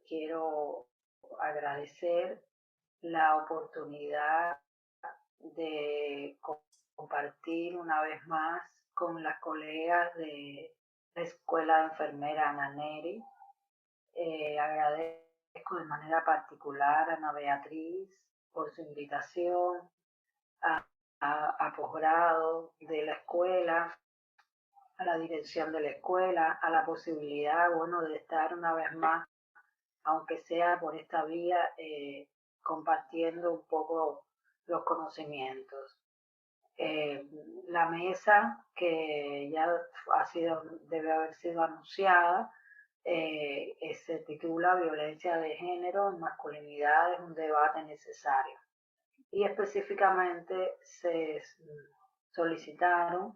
quiero agradecer la oportunidad de compartir una vez más con las colegas de la Escuela de Enfermera Ana Neri. Agradezco de manera particular a Ana Beatriz por su invitación a posgrado de la escuela, a la dirección de la escuela, a la posibilidad, bueno, de estar una vez más, aunque sea por esta vía, compartiendo un poco los conocimientos. Eh, la mesa, que ya debe haber sido anunciada, se titula Violencia de Género en Masculinidades, un debate necesario. Y específicamente se solicitaron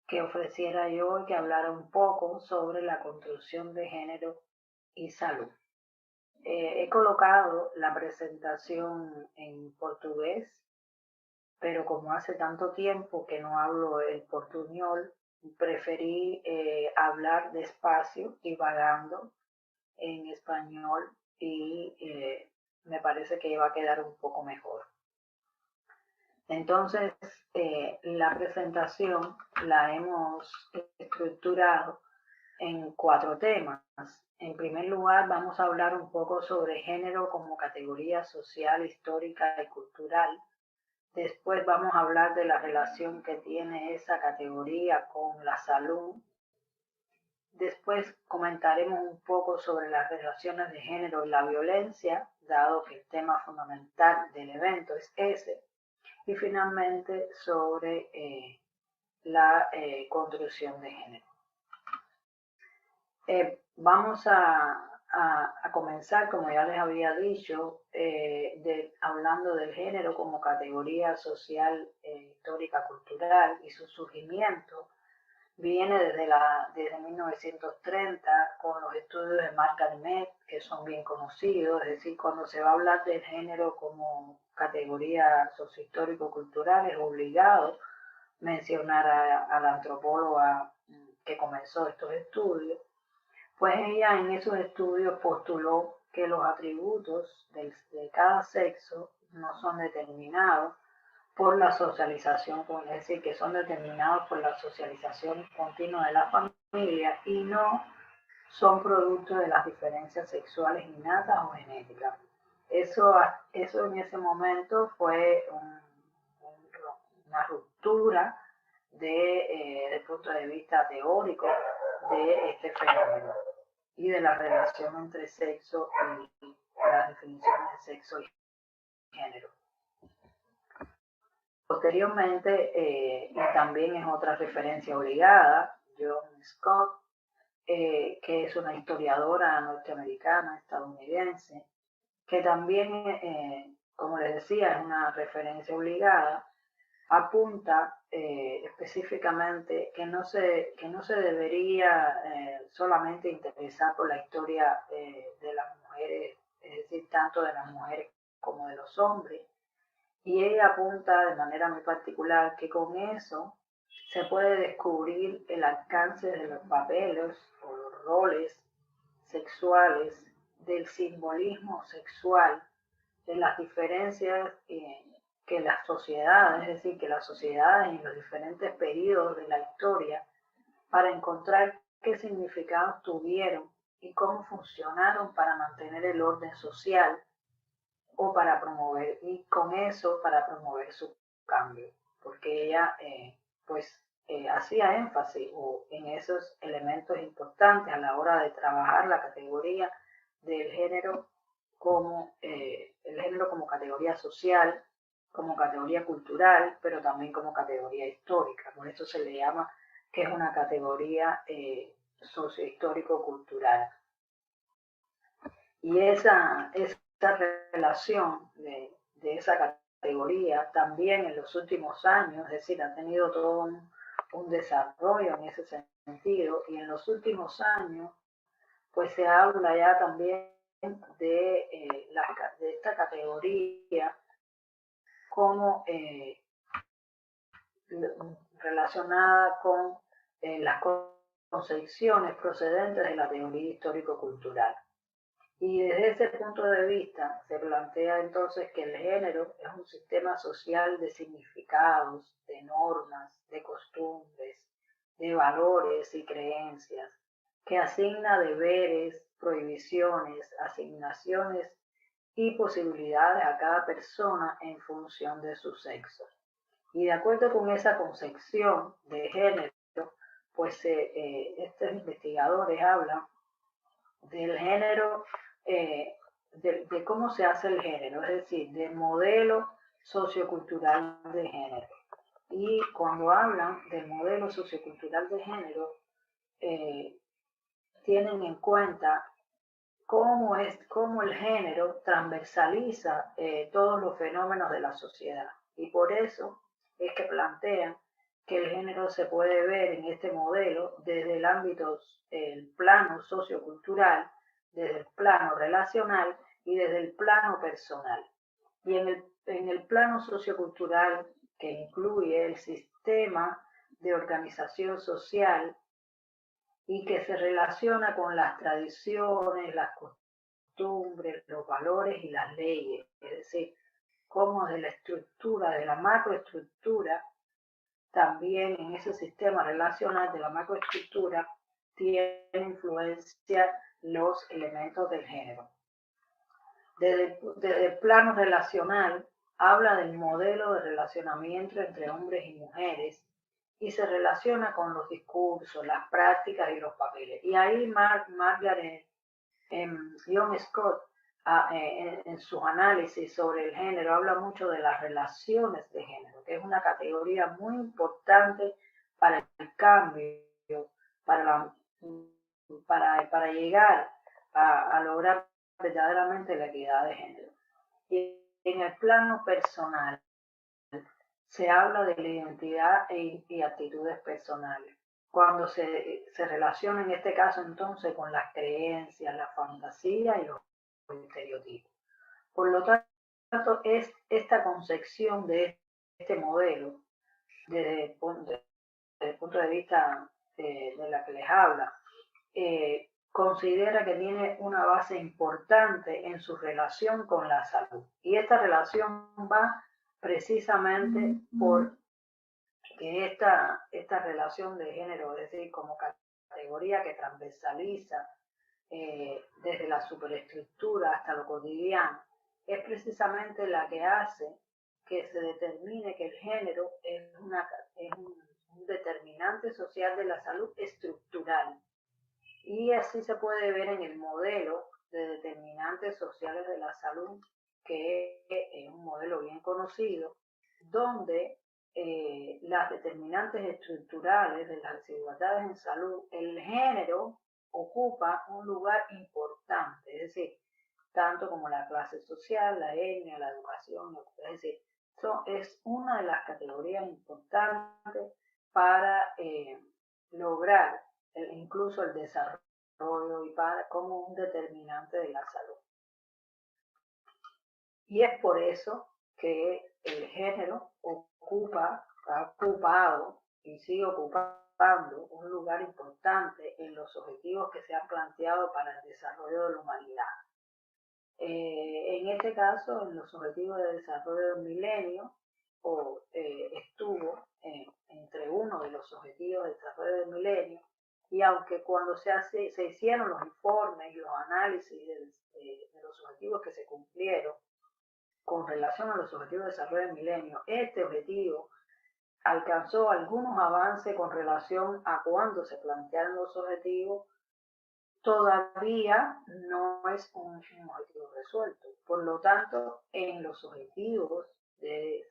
que ofreciera yo y que hablara un poco sobre la construcción de género y salud. He colocado la presentación en portugués, pero como hace tanto tiempo que no hablo el portuñol, preferí hablar despacio y vagando en español y me parece que iba a quedar un poco mejor. Entonces, la presentación la hemos estructurado en 4 temas. En primer lugar, vamos a hablar un poco sobre género como categoría social, histórica y cultural. Después vamos a hablar de la relación que tiene esa categoría con la salud. Después comentaremos un poco sobre las relaciones de género y la violencia, dado que el tema fundamental del evento es ese. Y finalmente sobre la construcción de género. Vamos a comenzar, como ya les había dicho, hablando del género como categoría social, histórica, cultural, y su surgimiento viene desde 1930 con los estudios de Marc Almet, que son bien conocidos. Es decir, cuando se va a hablar del género como categoría sociohistórico-cultural, es obligado mencionar a la antropóloga que comenzó estos estudios. Pues ella en esos estudios postuló que los atributos de cada sexo no son determinados por la socialización, es decir, que son determinados por la socialización continua de la familia y no son producto de las diferencias sexuales innatas o genéticas. Eso en ese momento fue una ruptura desde el punto de vista teórico de este fenómeno y de la relación entre sexo y las definiciones de sexo y género. Posteriormente, y también es otra referencia obligada, Joan Scott, que es una historiadora norteamericana, estadounidense, que también, como les decía, es una referencia obligada, apunta específicamente que no se debería solamente interesar por la historia de las mujeres, es decir, tanto de las mujeres como de los hombres. Y ella apunta de manera muy particular que con eso se puede descubrir el alcance de los papeles o los roles sexuales, del simbolismo sexual, de las diferencias que las sociedades, es decir, que las sociedades en los diferentes periodos de la historia, para encontrar qué significados tuvieron y cómo funcionaron para mantener el orden social o para promover, y con eso para promover su cambio, porque ella hacía énfasis en esos elementos importantes a la hora de trabajar la categoría del género como el género como categoría social, como categoría cultural, pero también como categoría histórica. Por eso se le llama que es una categoría sociohistórico-cultural. Y esa relación de esa categoría también en los últimos años, es decir, ha tenido todo un desarrollo en ese sentido, y en los últimos años pues se habla ya también de esta categoría como relacionada con las concepciones procedentes de la teoría histórico-cultural. Y desde ese punto de vista se plantea entonces que el género es un sistema social de significados, de normas, de costumbres, de valores y creencias, que asigna deberes, prohibiciones, asignaciones y posibilidades a cada persona en función de su sexo. Y de acuerdo con esa concepción de género, pues estos investigadores hablan del género, de cómo se hace el género, es decir, del modelo sociocultural de género. Y cuando hablan del modelo sociocultural de género, eh, tienen en cuenta cómo el género transversaliza todos los fenómenos de la sociedad. Y por eso es que plantean que el género se puede ver en este modelo desde el ámbito, el plano sociocultural, desde el plano relacional y desde el plano personal. Y en el plano sociocultural, que incluye el sistema de organización social y que se relaciona con las tradiciones, las costumbres, los valores y las leyes, es decir, cómo de la estructura, de la macroestructura, también en ese sistema relacional de la macroestructura, tiene influencia los elementos del género. Desde el plano relacional, habla del modelo de relacionamiento entre hombres y mujeres y se relaciona con los discursos, las prácticas y los papeles. Y ahí Margaret John Scott, en sus análisis sobre el género, habla mucho de las relaciones de género, que es una categoría muy importante para el cambio, para, para llegar a lograr verdaderamente la equidad de género. Y en el plano personal se habla de la identidad y actitudes personales. Cuando se relaciona en este caso entonces con las creencias, la fantasía y los estereotipos. Por lo tanto, es esta concepción de este modelo, desde el punto de vista de la que les habla, considera que tiene una base importante en su relación con la salud. Y esta relación va precisamente por que esta relación de género, es decir, como categoría que transversaliza desde la superestructura hasta lo cotidiano, es precisamente la que hace que se determine que el género es un determinante social de la salud estructural. Y así se puede ver en el modelo de determinantes sociales de la salud, que es un modelo bien conocido, donde las determinantes estructurales de las desigualdades en salud, el género ocupa un lugar importante, es decir, tanto como la clase social, la etnia, la educación, es decir, es una de las categorías importantes para lograr incluso el desarrollo y para como un determinante de la salud. Y es por eso que el género ha ocupado y sigue ocupando un lugar importante en los objetivos que se han planteado para el desarrollo de la humanidad. En este caso, en los objetivos de desarrollo del milenio, estuvo entre uno de los objetivos de desarrollo del milenio, y aunque cuando se hicieron los informes y los análisis de los objetivos que se cumplieron con relación a los objetivos de desarrollo del milenio, este objetivo alcanzó algunos avances con relación a cuando se plantearon los objetivos, todavía no es un objetivo resuelto. Por lo tanto, en los objetivos de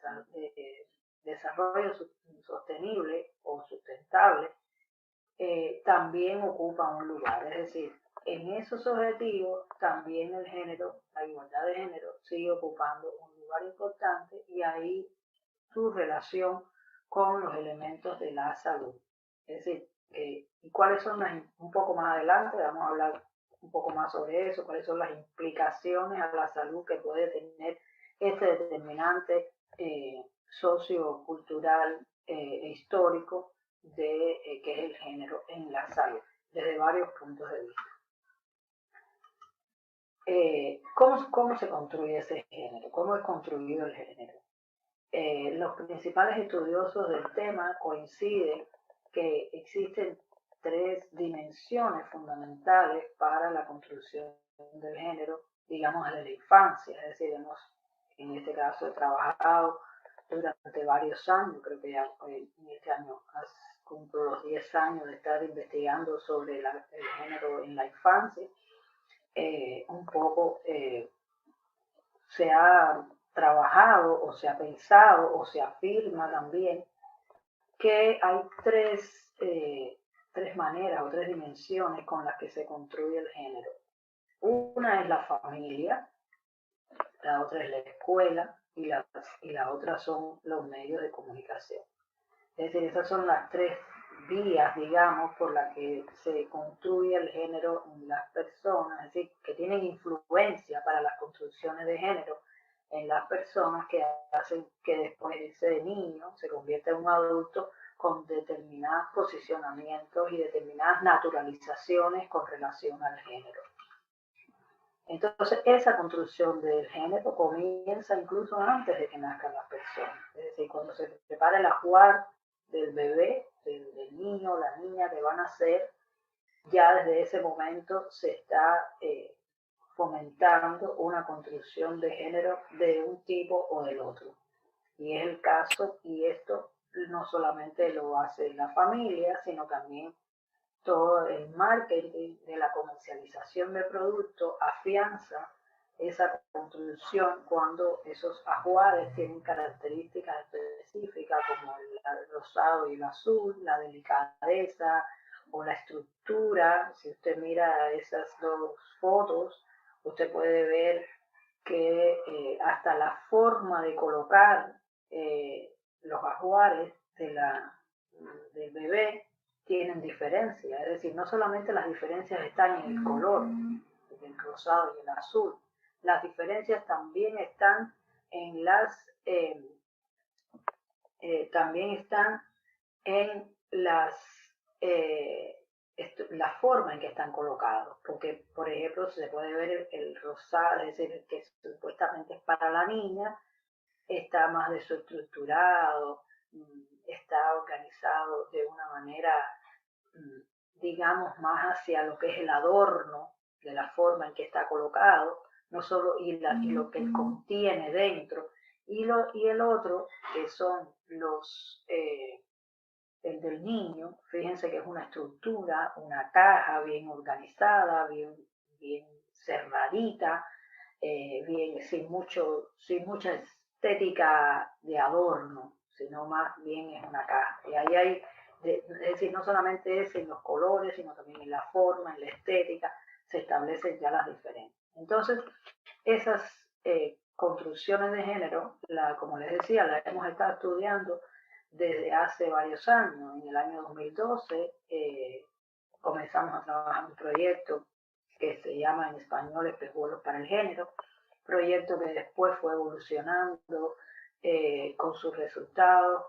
desarrollo sostenible o sustentable, también ocupa un lugar. Es decir, en esos objetivos también el género, la igualdad de género, sigue ocupando un lugar importante y ahí su relación con los elementos de la salud. Es decir, ¿y cuáles son un poco más adelante? Vamos a hablar un poco más sobre eso, cuáles son las implicaciones a la salud que puede tener este determinante sociocultural e histórico que es el género en la salud, desde varios puntos de vista. ¿cómo se construye ese género? ¿Cómo es construido el género? Los principales estudiosos del tema coinciden que existen tres dimensiones fundamentales para la construcción del género, digamos, desde la infancia. Es decir, en este caso he trabajado durante varios años, creo que ya en este año cumplo los 10 años de estar investigando sobre el género en la infancia. Un poco se ha trabajado o se ha pensado o se afirma también que hay tres maneras o tres dimensiones con las que se construye el género. Una es la familia, la otra es la escuela y la otra son los medios de comunicación. Es decir, esas son las tres vías, digamos, por las que se construye el género en las personas, es decir, que tienen influencia para las construcciones de género en las personas que hacen que después ese niño se convierta en un adulto con determinados posicionamientos y determinadas naturalizaciones con relación al género. Entonces, esa construcción del género comienza incluso antes de que nazcan las personas. Es decir, cuando se prepara el ajuar del bebé, del niño o la niña que van a nacer, ya desde ese momento se está fomentando una construcción de género de un tipo o del otro. Y es el caso, y esto no solamente lo hace la familia, sino también todo el marketing de la comercialización de productos afianza esa construcción cuando esos ajuares tienen características específicas como el rosado y el azul, la delicadeza o la estructura. Si usted mira esas dos fotos, usted puede ver que hasta la forma de colocar los ajuares del bebé tienen diferencias, es decir, no solamente las diferencias están en el color, el rosado y el azul, las diferencias también están en también están en la forma en que están colocados, porque por ejemplo se puede ver el rosado, es decir, que supuestamente es para la niña, está más desestructurado, está organizado de una manera, digamos, más hacia lo que es el adorno de la forma en que está colocado, no solo y lo que contiene dentro, y el otro, que son el del niño, fíjense que es una estructura, una caja bien organizada, bien cerradita, bien, sin mucha estética de adorno, sino más bien es una caja. Y ahí hay, es decir, no solamente es en los colores, sino también en la forma, en la estética, se establecen ya las diferencias. Entonces, esas construcciones de género, como les decía, las hemos estado estudiando desde hace varios años. En el año 2012 comenzamos a trabajar en un proyecto que se llama en español Espejuelos para el Género, proyecto que después fue evolucionando con sus resultados,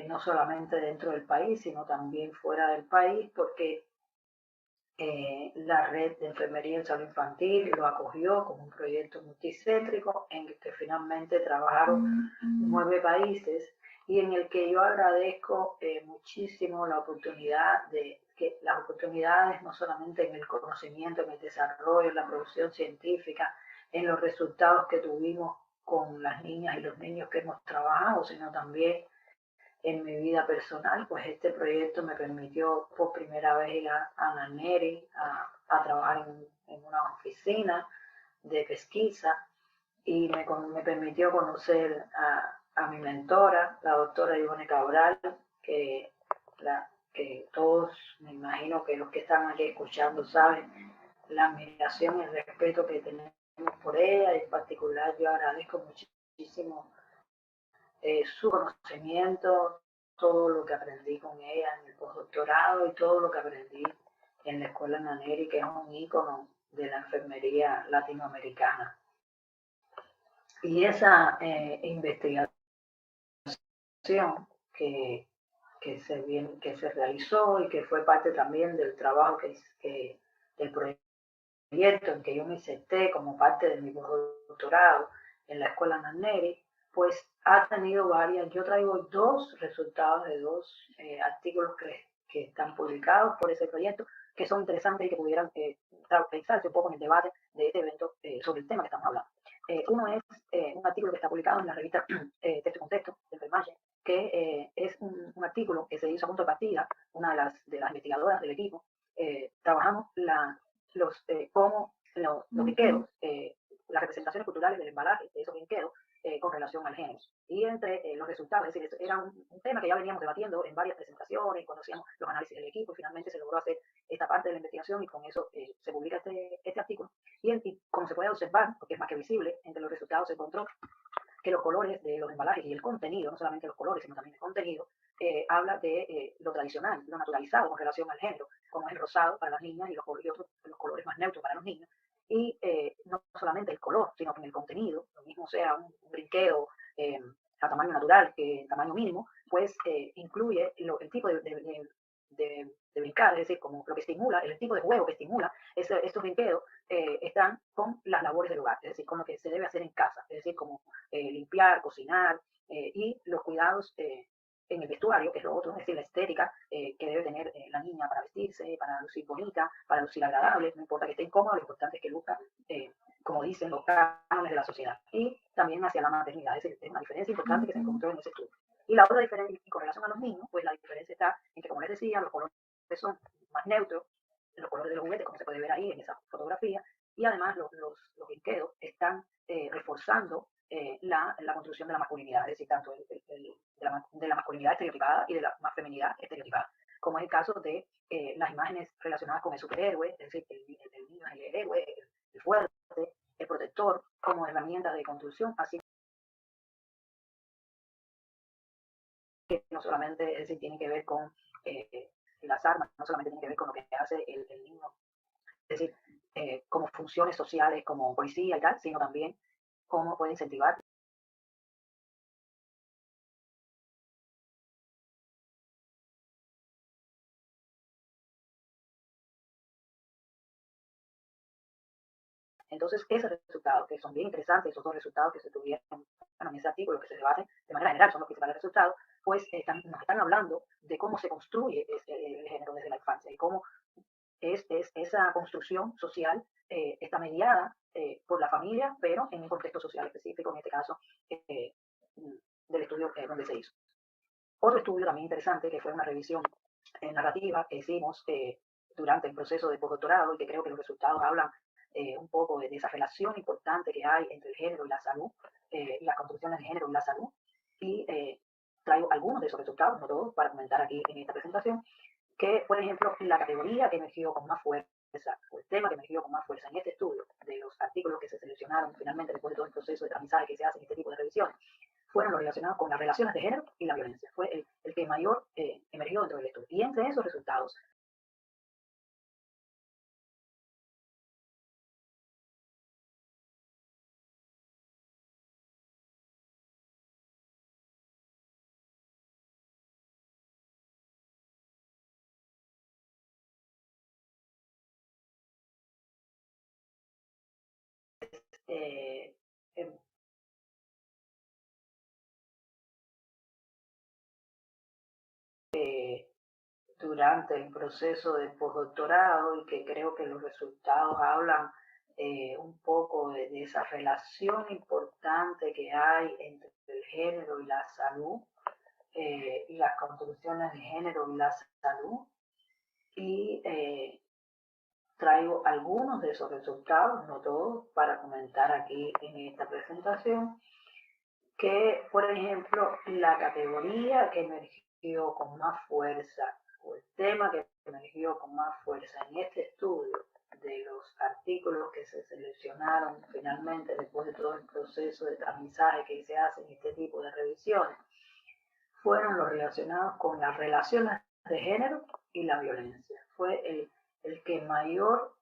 no solamente dentro del país, sino también fuera del país, porque la red de enfermería en salud infantil lo acogió como un proyecto multicéntrico en el que finalmente trabajaron 9 países y en el que yo agradezco muchísimo la oportunidad que las oportunidades no solamente en el conocimiento, en el desarrollo, en la producción científica, en los resultados que tuvimos con las niñas y los niños que hemos trabajado, sino también en mi vida personal, pues este proyecto me permitió por primera vez ir a Naneri a trabajar en una oficina de pesquisa y me permitió conocer a mi mentora, la doctora Ivone Cabral, que todos, me imagino que los que están aquí escuchando saben la admiración y el respeto que tenemos por ella, y en particular yo agradezco muchísimo su conocimiento, todo lo que aprendí con ella en el postdoctorado y todo lo que aprendí en la escuela Naneri, que es un ícono de la enfermería latinoamericana. Y esa investigación que se realizó y que fue parte también del trabajo del proyecto proyecto en que yo me inserté como parte de mi doctorado en la Escuela Nanneri, pues ha tenido varias. Yo traigo dos resultados de dos artículos que están publicados por ese proyecto, que son interesantes y que pudieran pensarse un poco en el debate de este evento sobre el tema que estamos hablando. Uno es un artículo que está publicado en la revista Texto y Contexto de Enfermaje, que es un artículo que se hizo a punto de partida, una de las investigadoras del equipo. Trabajamos cómo los brinquedos, las representaciones culturales del embalaje de esos brinquedos con relación al género. Y entre los resultados, es decir, era un tema que ya veníamos debatiendo en varias presentaciones, cuando hacíamos los análisis del equipo, y finalmente se logró hacer esta parte de la investigación y con eso se publica este artículo. Y como se puede observar, porque es más que visible, entre los resultados se encontró que los colores de los embalajes y el contenido, no solamente los colores, sino también el contenido, habla de lo tradicional, lo naturalizado con relación al género, como es el rosado para las niñas y los colores más neutros para los niños. Y no solamente el color, sino que en el contenido, lo mismo sea un brinquedo a tamaño natural que tamaño mínimo, pues incluye el tipo de brincar, es decir, como lo que estimula, el tipo de juego que estimula estos brinquedos están con las labores del hogar, es decir, con lo que se debe hacer en casa, es decir, como limpiar, cocinar y los cuidados en el vestuario, que es lo otro, es decir, la estética que debe tener la niña para vestirse, para lucir bonita, para lucir agradable, no importa que esté incómoda, lo importante es que luzca, como dicen los cánones de la sociedad. Y también hacia la maternidad, es decir, es una diferencia importante que se encontró en ese estudio. Y la otra diferencia, y con relación a los niños, pues la diferencia está en que, como les decía, los colores son más neutros, los colores de los juguetes, como se puede ver ahí en esa fotografía, y además los brinquedos están reforzando la construcción de la masculinidad, es decir, tanto de la masculinidad estereotipada y de la más feminidad estereotipada, como es el caso de las imágenes relacionadas con el superhéroe, es decir, el niño es el héroe, el fuerte, el protector, como herramienta de construcción, así que no solamente, es decir, tiene que ver con las armas, no solamente tiene que ver con lo que hace el niño, es decir, como funciones sociales, como policía y tal, sino también cómo puede incentivar. Entonces, esos resultados, que son bien interesantes, esos dos resultados que se tuvieron bueno, en ese artículo, que se debate de manera general, son los principales resultados, pues nos están hablando de cómo se construye el género desde la infancia y cómo esa construcción social está mediada por la familia, pero en un contexto social específico, en este caso, eh, del estudio donde se hizo. Otro estudio también interesante, que fue una revisión narrativa que hicimos durante el proceso de postdoctorado y que creo que los resultados hablan un poco de esa relación importante que hay entre el género y la salud, y las construcciones de género y la salud. Y traigo algunos de esos resultados, no todos, para comentar aquí en esta presentación, que, por ejemplo, la categoría que emergió con más fuerza, o el tema que emergió con más fuerza en este estudio, de los artículos que se seleccionaron finalmente después de todo el proceso de tamizaje que se hace en este tipo de revisiones, fueron los relacionados con las relaciones de género y la violencia. Fue el que mayor emergió dentro del estudio. Y entre esos resultados, eh, durante el proceso de postdoctorado y que creo que los resultados hablan un poco de esa relación importante que hay entre el género y la salud, y las construcciones de género y la salud. Y traigo algunos de esos resultados, no todos, para comentar aquí en esta presentación, que, por ejemplo, la categoría que emergió con más fuerza, o el tema que emergió con más fuerza en este estudio, de los artículos que se seleccionaron finalmente después de todo el proceso de tamizaje que se hace en este tipo de revisiones, fueron los relacionados con las relaciones de género y la violencia. Fue el que mayor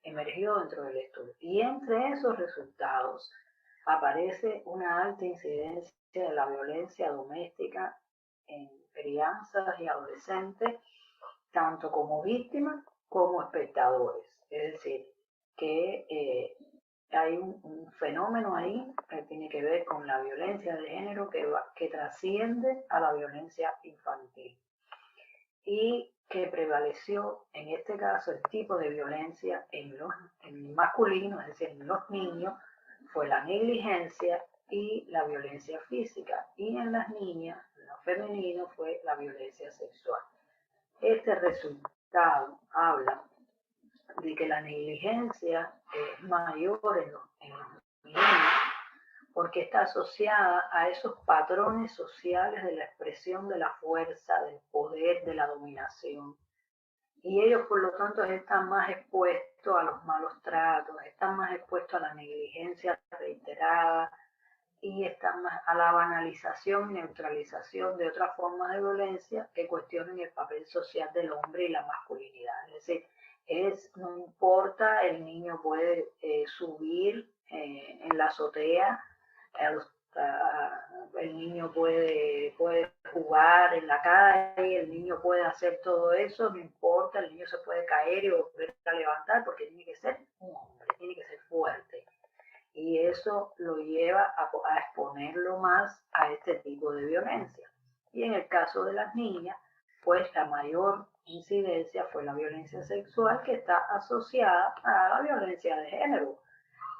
emergió dentro del estudio. Y entre esos resultados aparece una alta incidencia de la violencia doméstica en crianzas y adolescentes, tanto como víctimas como espectadores. Es decir, que hay un fenómeno ahí que tiene que ver con la violencia de género que trasciende a la violencia infantil y que prevaleció en este caso el tipo de violencia en el masculino, es decir, en los niños, fue la negligencia y la violencia física, y en las niñas, en lo femenino, fue la violencia sexual. Este resultado habla de que la negligencia es mayor en los niños porque está asociada a esos patrones sociales de la expresión de la fuerza, del poder, de la dominación. Y ellos, por lo tanto, están más expuestos a los malos tratos, están más expuestos a la negligencia reiterada y están más a la banalización y neutralización de otras formas de violencia que cuestionen el papel social del hombre y la masculinidad. Es decir, no importa, el niño puede subir en la azotea, el niño puede jugar en la calle, el niño puede hacer todo eso, no importa, el niño se puede caer y volver a levantar porque tiene que ser un hombre, tiene que ser fuerte. Y eso lo lleva a exponerlo más a este tipo de violencia. Y en el caso de las niñas, pues la mayor incidencia fue la violencia sexual, que está asociada a la violencia de género,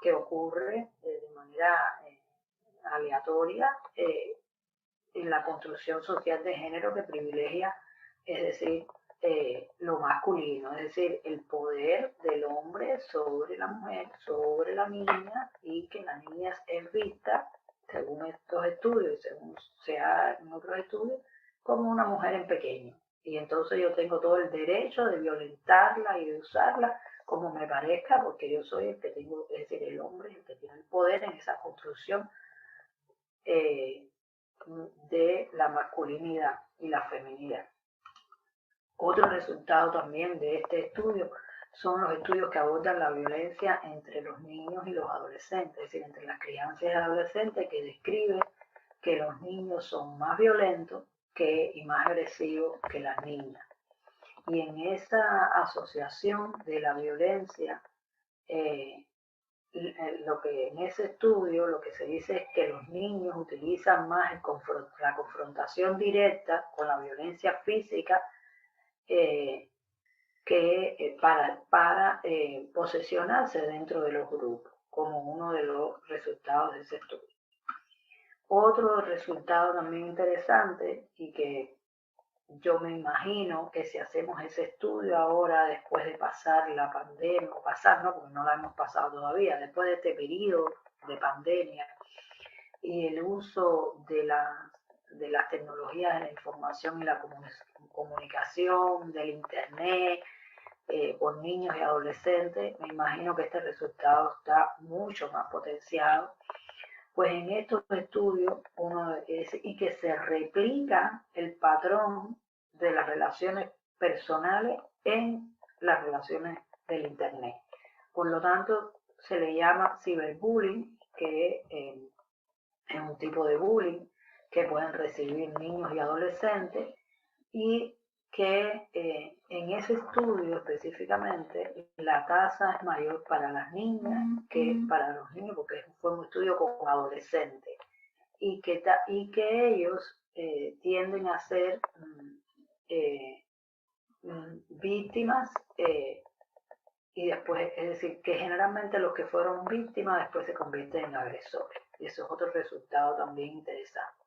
que ocurre de manera aleatoria en la construcción social de género que privilegia, es decir, lo masculino, es decir, el poder del hombre sobre la mujer, sobre la niña, y que la niña es vista, según estos estudios, según sea en otros estudios, como una mujer en pequeño. Y entonces yo tengo todo el derecho de violentarla y de usarla como me parezca, porque yo soy el que tengo, es decir, el hombre es el que tiene el poder en esa construcción de la masculinidad y la feminidad. Otro resultado también de este estudio son los estudios que abordan la violencia entre los niños y los adolescentes, es decir, entre las crianzas y adolescentes, que describe que los niños son más violentos y más agresivos que las niñas. Y en esa asociación de la violencia, lo que en ese estudio lo que se dice es que los niños utilizan más la confrontación directa con la violencia física para posesionarse dentro de los grupos, como uno de los resultados de ese estudio. Otro resultado también interesante, y que yo me imagino que si hacemos ese estudio ahora, después de pasar la pandemia, o pasar, ¿no? Porque no la hemos pasado todavía, después de este periodo de pandemia y el uso de las tecnologías de la información y la comunicación, del Internet, por niños y adolescentes, me imagino que este resultado está mucho más potenciado. Pues en estos estudios y que se replica el patrón de las relaciones personales en las relaciones del Internet. Por lo tanto, se le llama ciberbullying, que es un tipo de bullying que pueden recibir niños y adolescentes, y que en ese estudio específicamente la tasa es mayor para las niñas que para los niños, porque fue un estudio con adolescentes, y que ellos tienden a ser víctimas y después, es decir, que generalmente los que fueron víctimas después se convierten en agresores. Y eso es otro resultado también interesante.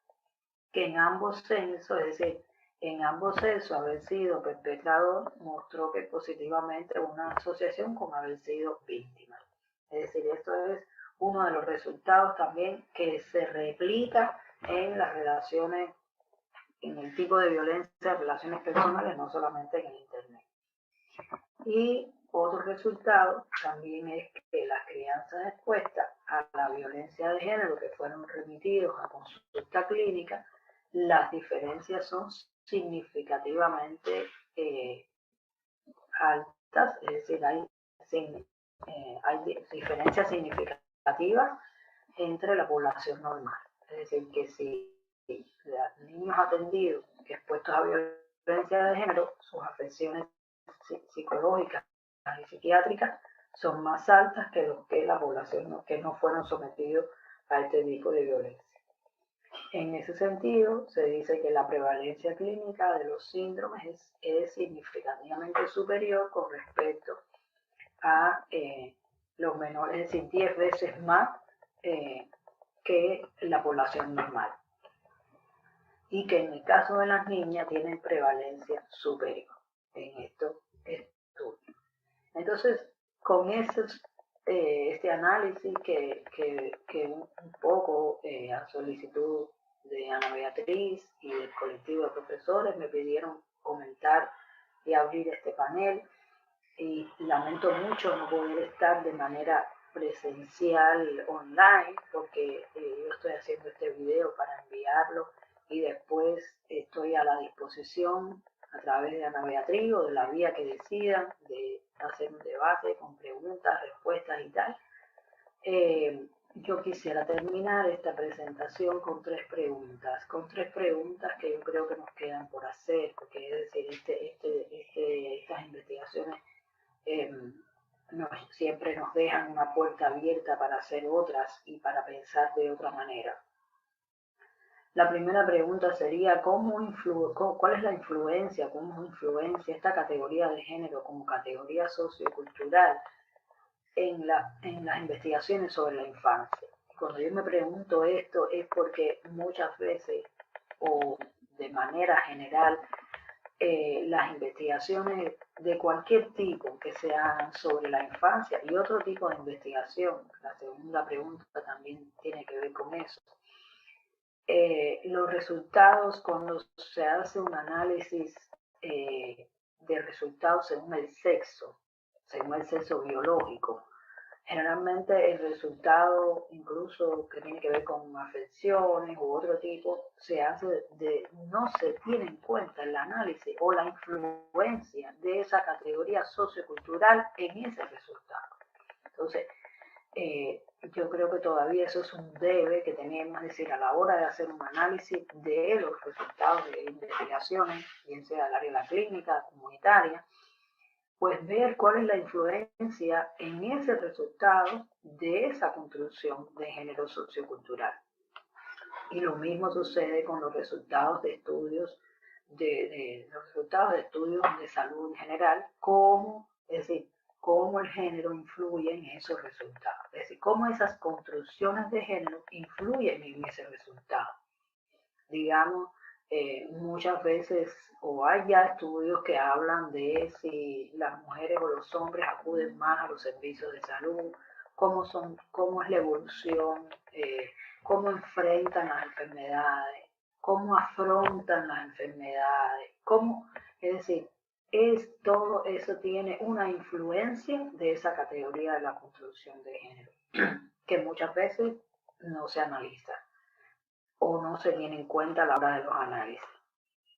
Que en ambos censos, es decir, en ambos censos haber sido perpetrador mostró que positivamente una asociación con haber sido víctima. Es decir, esto es uno de los resultados también que se replica en las relaciones, en el tipo de violencia, relaciones personales, no solamente en el Internet. Y otro resultado también es que las crianzas expuestas a la violencia de género que fueron remitidos a consulta clínica, las diferencias son significativamente altas, es decir, hay diferencias significativas entre la población normal. Es decir, que si los niños atendidos expuestos a violencia de género, sus afecciones psicológicas y psiquiátricas son más altas que los que la población que no fueron sometidos a este tipo de violencia. En ese sentido, se dice que la prevalencia clínica de los síndromes es significativamente superior con respecto a los menores, es decir, 10 veces más que la población normal. Y que en el caso de las niñas tienen prevalencia superior en estos estudios. Entonces, con este análisis que un poco a solicitud de Ana Beatriz y del colectivo de profesores me pidieron comentar y abrir este panel, y lamento mucho no poder estar de manera presencial online porque yo estoy haciendo este video para enviarlo y después estoy a la disposición a través de Ana Beatriz o de la vía que decidan de hacer un debate con preguntas, respuestas y tal. Yo quisiera terminar esta presentación con tres preguntas que yo creo que nos quedan por hacer, porque es decir, estas investigaciones siempre nos dejan una puerta abierta para hacer otras y para pensar de otra manera. La primera pregunta sería, ¿cuál es la influencia, cómo influencia esta categoría de género como categoría sociocultural en las investigaciones sobre la infancia? Cuando yo me pregunto esto es porque muchas veces, o de manera general, las investigaciones de cualquier tipo que se hagan sobre la infancia y otro tipo de investigación, la segunda pregunta también tiene que ver con eso. Los resultados, cuando se hace un análisis de resultados según el sexo biológico, generalmente el resultado, incluso que tiene que ver con afecciones u otro tipo, no se tiene en cuenta el análisis o la influencia de esa categoría sociocultural en ese resultado. Entonces, yo creo que todavía eso es un debe que tenemos, es decir, a la hora de hacer un análisis de los resultados de investigaciones, bien sea del área de la clínica, comunitaria, pues ver cuál es la influencia en ese resultado de esa construcción de género sociocultural. Y lo mismo sucede con los resultados de estudios de salud en general, es decir, cómo el género influye en esos resultados, es decir, cómo esas construcciones de género influyen en ese resultado. Digamos, muchas veces, o hay ya estudios que hablan de si las mujeres o los hombres acuden más a los servicios de salud, cómo es la evolución, cómo enfrentan las enfermedades, cómo afrontan las enfermedades, es decir, todo eso tiene una influencia de esa categoría de la construcción de género, que muchas veces no se analiza o no se tiene en cuenta a la hora de los análisis.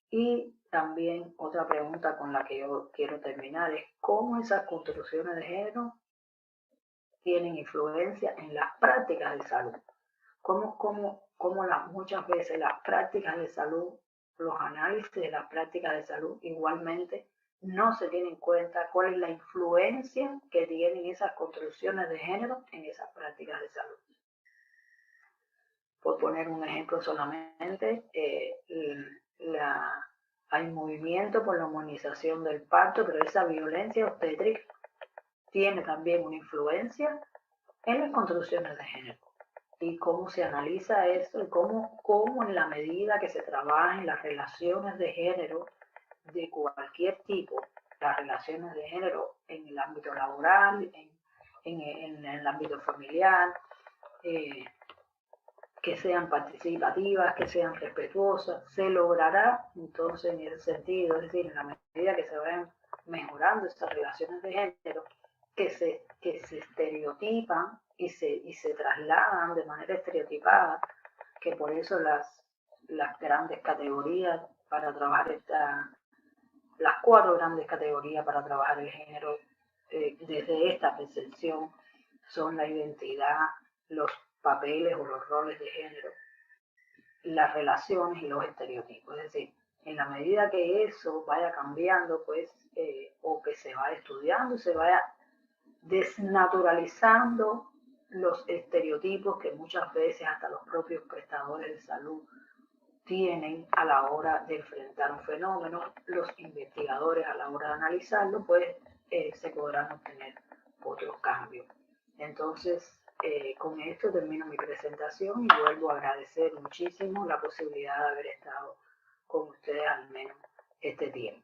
Y también otra pregunta con la que yo quiero terminar es cómo esas construcciones de género tienen influencia en las prácticas de salud. Cómo muchas veces las prácticas de salud, los análisis de las prácticas de salud igualmente no se tiene en cuenta cuál es la influencia que tienen esas construcciones de género en esas prácticas de salud. Por poner un ejemplo solamente, hay movimiento por la humanización del parto, pero esa violencia obstétrica tiene también una influencia en las construcciones de género. Y cómo se analiza eso y cómo en la medida que se trabaja en las relaciones de género de cualquier tipo, las relaciones de género en el ámbito laboral, en el ámbito familiar, que sean participativas, que sean respetuosas, se logrará entonces en ese sentido, es decir, en la medida que se vayan mejorando estas relaciones de género, que se estereotipan y se trasladan de manera estereotipada, que por eso las grandes categorías para trabajar las 4 grandes categorías para trabajar el género desde esta percepción son la identidad, los papeles o los roles de género, las relaciones y los estereotipos. Es decir, en la medida que eso vaya cambiando, pues, o que se vaya estudiando, se vaya desnaturalizando los estereotipos que muchas veces hasta los propios prestadores de salud tienen a la hora de enfrentar un fenómeno. Los investigadores a la hora de analizarlo, pues se podrán obtener otros cambios. Entonces, con esto termino mi presentación y vuelvo a agradecer muchísimo la posibilidad de haber estado con ustedes al menos este tiempo.